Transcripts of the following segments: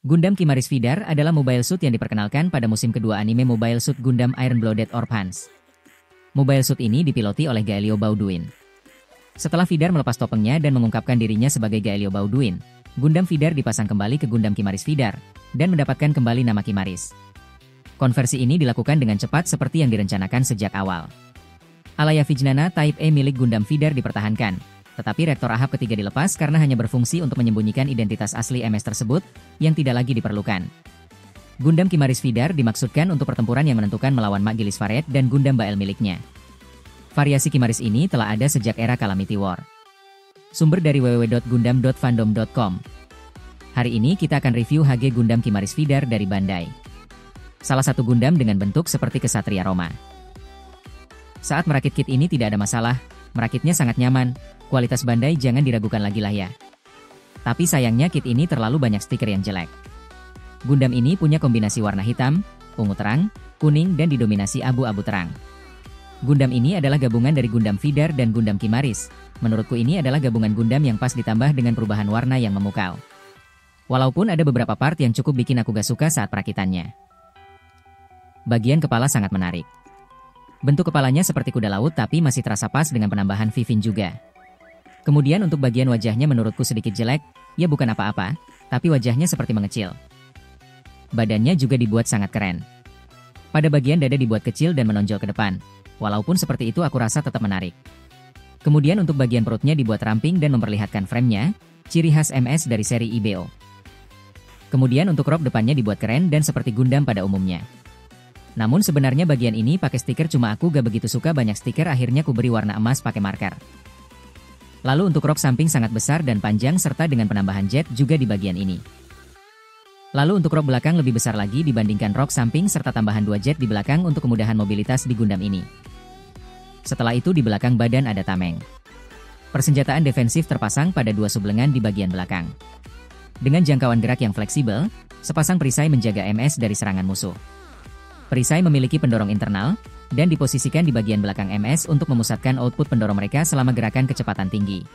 Gundam Kimaris Vidar adalah mobile suit yang diperkenalkan pada musim kedua anime Mobile Suit Gundam Iron Blooded Orphans. Mobile suit ini dipiloti oleh Gaelio Bauduin. Setelah Vidar melepas topengnya dan mengungkapkan dirinya sebagai Gaelio Bauduin, Gundam Vidar dipasang kembali ke Gundam Kimaris Vidar, dan mendapatkan kembali nama Kimaris. Konversi ini dilakukan dengan cepat seperti yang direncanakan sejak awal. Alaya Vijnana Type E milik Gundam Vidar dipertahankan, tetapi reaktor Ahab ketiga dilepas karena hanya berfungsi untuk menyembunyikan identitas asli MS tersebut, yang tidak lagi diperlukan. Gundam Kimaris Vidar dimaksudkan untuk pertempuran yang menentukan melawan Magilis Faret dan Gundam Bael miliknya. Variasi Kimaris ini telah ada sejak era Calamity War. Sumber dari www.gundam.fandom.com. Hari ini kita akan review HG Gundam Kimaris Vidar dari Bandai. Salah satu Gundam dengan bentuk seperti Kesatria Roma. Saat merakit kit ini tidak ada masalah, merakitnya sangat nyaman. Kualitas Bandai jangan diragukan lagi lah ya. Tapi sayangnya kit ini terlalu banyak stiker yang jelek. Gundam ini punya kombinasi warna hitam, ungu terang, kuning dan didominasi abu-abu terang. Gundam ini adalah gabungan dari Gundam Vidar dan Gundam Kimaris. Menurutku ini adalah gabungan Gundam yang pas ditambah dengan perubahan warna yang memukau. Walaupun ada beberapa part yang cukup bikin aku gak suka saat perakitannya. Bagian kepala sangat menarik. Bentuk kepalanya seperti kuda laut tapi masih terasa pas dengan penambahan vivin juga. Kemudian untuk bagian wajahnya menurutku sedikit jelek, ya bukan apa-apa, tapi wajahnya seperti mengecil. Badannya juga dibuat sangat keren. Pada bagian dada dibuat kecil dan menonjol ke depan, walaupun seperti itu aku rasa tetap menarik. Kemudian untuk bagian perutnya dibuat ramping dan memperlihatkan framenya, ciri khas MS dari seri IBO. Kemudian untuk rok depannya dibuat keren dan seperti Gundam pada umumnya. Namun sebenarnya bagian ini pakai stiker cuma aku gak begitu suka banyak stiker akhirnya ku beri warna emas pakai marker. Lalu untuk rok samping sangat besar dan panjang serta dengan penambahan jet juga di bagian ini. Lalu untuk rok belakang lebih besar lagi dibandingkan rok samping serta tambahan 2 jet di belakang untuk kemudahan mobilitas di Gundam ini. Setelah itu di belakang badan ada tameng. Persenjataan defensif terpasang pada 2 sublengan di bagian belakang. Dengan jangkauan gerak yang fleksibel, sepasang perisai menjaga MS dari serangan musuh. Perisai memiliki pendorong internal, dan diposisikan di bagian belakang MS untuk memusatkan output pendorong mereka selama gerakan kecepatan tinggi.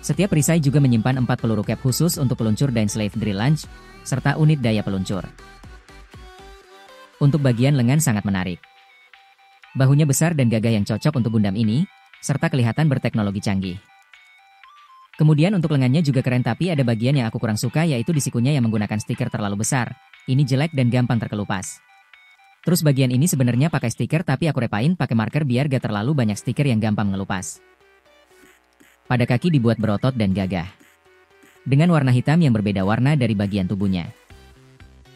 Setiap perisai juga menyimpan 4 peluru cap khusus untuk peluncur Dainsleif Drill Launch, serta unit daya peluncur. Untuk bagian lengan sangat menarik. Bahunya besar dan gagah yang cocok untuk Gundam ini, serta kelihatan berteknologi canggih. Kemudian untuk lengannya juga keren tapi ada bagian yang aku kurang suka yaitu di sikunya yang menggunakan stiker terlalu besar. Ini jelek dan gampang terkelupas. Terus bagian ini sebenarnya pakai stiker tapi aku repain pakai marker biar gak terlalu banyak stiker yang gampang ngelupas. Pada kaki dibuat berotot dan gagah. Dengan warna hitam yang berbeda warna dari bagian tubuhnya.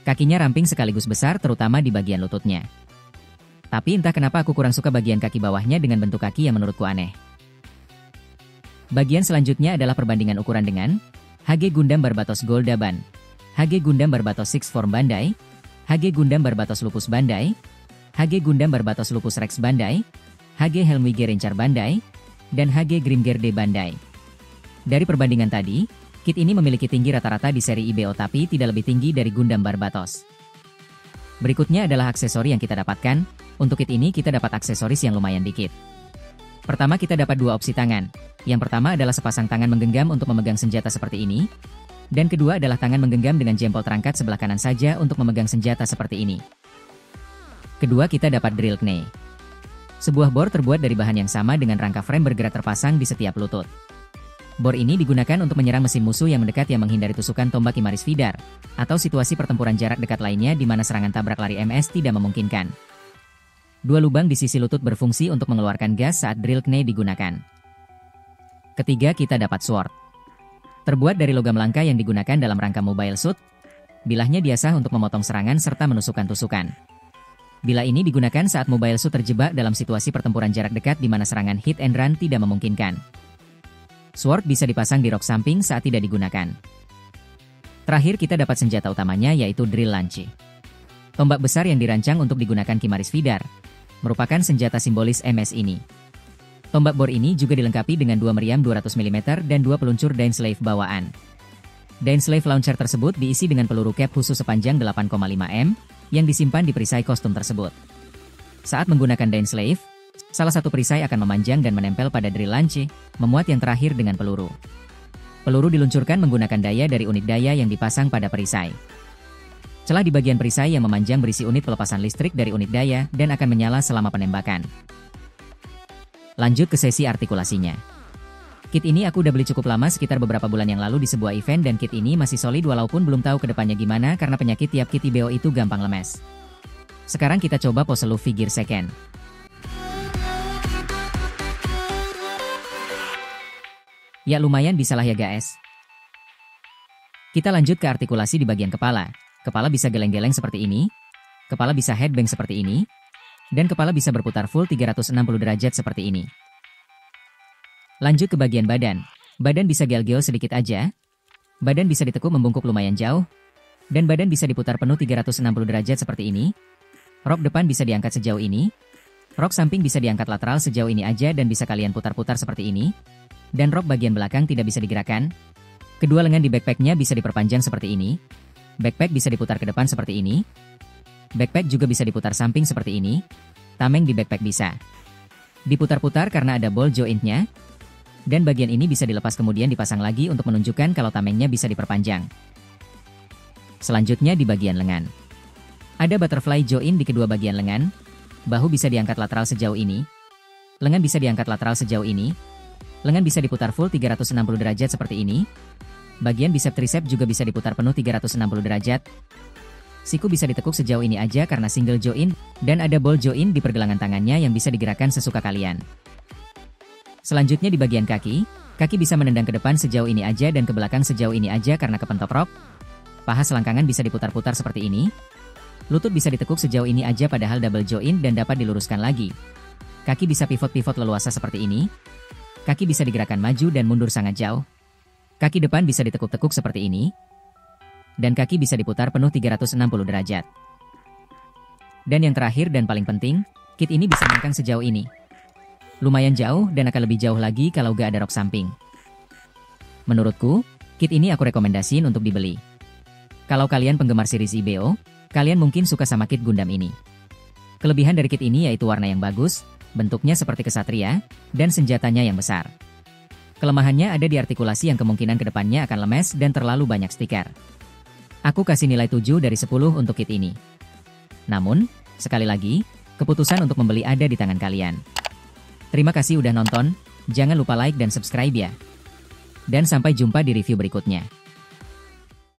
Kakinya ramping sekaligus besar terutama di bagian lututnya. Tapi entah kenapa aku kurang suka bagian kaki bawahnya dengan bentuk kaki yang menurutku aneh. Bagian selanjutnya adalah perbandingan ukuran dengan HG Gundam Barbatos Goldaban, HG Gundam Barbatos Six Form Bandai, HG Gundam Barbatos Lupus Bandai, HG Gundam Barbatos Lupus Rex Bandai, HG Helmwige Ranger Bandai, dan HG Grimgerde Bandai. Dari perbandingan tadi, kit ini memiliki tinggi rata-rata di seri IBO tapi tidak lebih tinggi dari Gundam Barbatos. Berikutnya adalah aksesori yang kita dapatkan. Untuk kit ini kita dapat aksesoris yang lumayan dikit. Pertama kita dapat 2 opsi tangan. Yang pertama adalah sepasang tangan menggenggam untuk memegang senjata seperti ini. Dan kedua adalah tangan menggenggam dengan jempol terangkat sebelah kanan saja untuk memegang senjata seperti ini. Kedua kita dapat drill knee. Sebuah bor terbuat dari bahan yang sama dengan rangka frame bergerak terpasang di setiap lutut. Bor ini digunakan untuk menyerang mesin musuh yang mendekat yang menghindari tusukan tombak Kimaris Vidar, atau situasi pertempuran jarak dekat lainnya di mana serangan tabrak lari MS tidak memungkinkan. 2 lubang di sisi lutut berfungsi untuk mengeluarkan gas saat drill knee digunakan. Ketiga kita dapat sword. Terbuat dari logam langka yang digunakan dalam rangka mobile suit, bilahnya diasah untuk memotong serangan serta menusukkan tusukan. Bila ini digunakan saat mobile suit terjebak dalam situasi pertempuran jarak dekat di mana serangan hit and run tidak memungkinkan. Sword bisa dipasang di rok samping saat tidak digunakan. Terakhir kita dapat senjata utamanya yaitu Drill Launch. Tombak besar yang dirancang untuk digunakan Kimaris Vidar, merupakan senjata simbolis MS ini. Tombak bor ini juga dilengkapi dengan 2 meriam 200 mm dan 2 peluncur Dainsleif bawaan. Dainsleif launcher tersebut diisi dengan peluru cap khusus sepanjang 8,5 m yang disimpan di perisai kostum tersebut. Saat menggunakan Dainsleif, salah satu perisai akan memanjang dan menempel pada drill launch, memuat yang terakhir dengan peluru. Peluru diluncurkan menggunakan daya dari unit daya yang dipasang pada perisai. Celah di bagian perisai yang memanjang berisi unit pelepasan listrik dari unit daya dan akan menyala selama penembakan. Lanjut ke sesi artikulasinya. Kit ini aku udah beli cukup lama, sekitar beberapa bulan yang lalu di sebuah event, dan kit ini masih solid walaupun belum tahu kedepannya gimana karena penyakit tiap kit IBO itu gampang lemes. Sekarang kita coba pose loop figure second. Ya lumayan bisa lah ya guys. Kita lanjut ke artikulasi di bagian kepala. Kepala bisa geleng-geleng seperti ini, kepala bisa headbang seperti ini, dan kepala bisa berputar full 360 derajat seperti ini. Lanjut ke bagian badan. Badan bisa gel-gel sedikit aja, badan bisa ditekuk membungkuk lumayan jauh, dan badan bisa diputar penuh 360 derajat seperti ini. Rok depan bisa diangkat sejauh ini, rok samping bisa diangkat lateral sejauh ini aja dan bisa kalian putar-putar seperti ini. Dan rok bagian belakang tidak bisa digerakkan. Kedua lengan di backpacknya bisa diperpanjang seperti ini. Backpack bisa diputar ke depan seperti ini. Backpack juga bisa diputar samping seperti ini. Tameng di backpack bisa diputar-putar karena ada ball jointnya. Dan bagian ini bisa dilepas kemudian dipasang lagi untuk menunjukkan kalau tamengnya bisa diperpanjang. Selanjutnya di bagian lengan. Ada butterfly joint di kedua bagian lengan. Bahu bisa diangkat lateral sejauh ini. Lengan bisa diangkat lateral sejauh ini. Lengan bisa diputar full 360 derajat seperti ini. Bagian bicep tricep juga bisa diputar penuh 360 derajat. Siku bisa ditekuk sejauh ini aja karena single joint, dan ada ball joint di pergelangan tangannya yang bisa digerakkan sesuka kalian. Selanjutnya di bagian kaki, kaki bisa menendang ke depan sejauh ini aja dan ke belakang sejauh ini aja karena kepentok rok. Paha selangkangan bisa diputar-putar seperti ini. Lutut bisa ditekuk sejauh ini aja padahal double joint dan dapat diluruskan lagi. Kaki bisa pivot-pivot leluasa seperti ini. Kaki bisa digerakkan maju dan mundur sangat jauh. Kaki depan bisa ditekuk-tekuk seperti ini. Dan kaki bisa diputar penuh 360 derajat. Dan yang terakhir dan paling penting, kit ini bisa mengangkang sejauh ini. Lumayan jauh dan akan lebih jauh lagi kalau gak ada rok samping. Menurutku, kit ini aku rekomendasiin untuk dibeli. Kalau kalian penggemar series IBO, kalian mungkin suka sama kit Gundam ini. Kelebihan dari kit ini yaitu warna yang bagus, bentuknya seperti kesatria, dan senjatanya yang besar. Kelemahannya ada di artikulasi yang kemungkinan kedepannya akan lemes dan terlalu banyak stiker. Aku kasih nilai 7 dari 10 untuk kit ini. Namun, sekali lagi, keputusan untuk membeli ada di tangan kalian. Terima kasih udah nonton, jangan lupa like dan subscribe ya. Dan sampai jumpa di review berikutnya.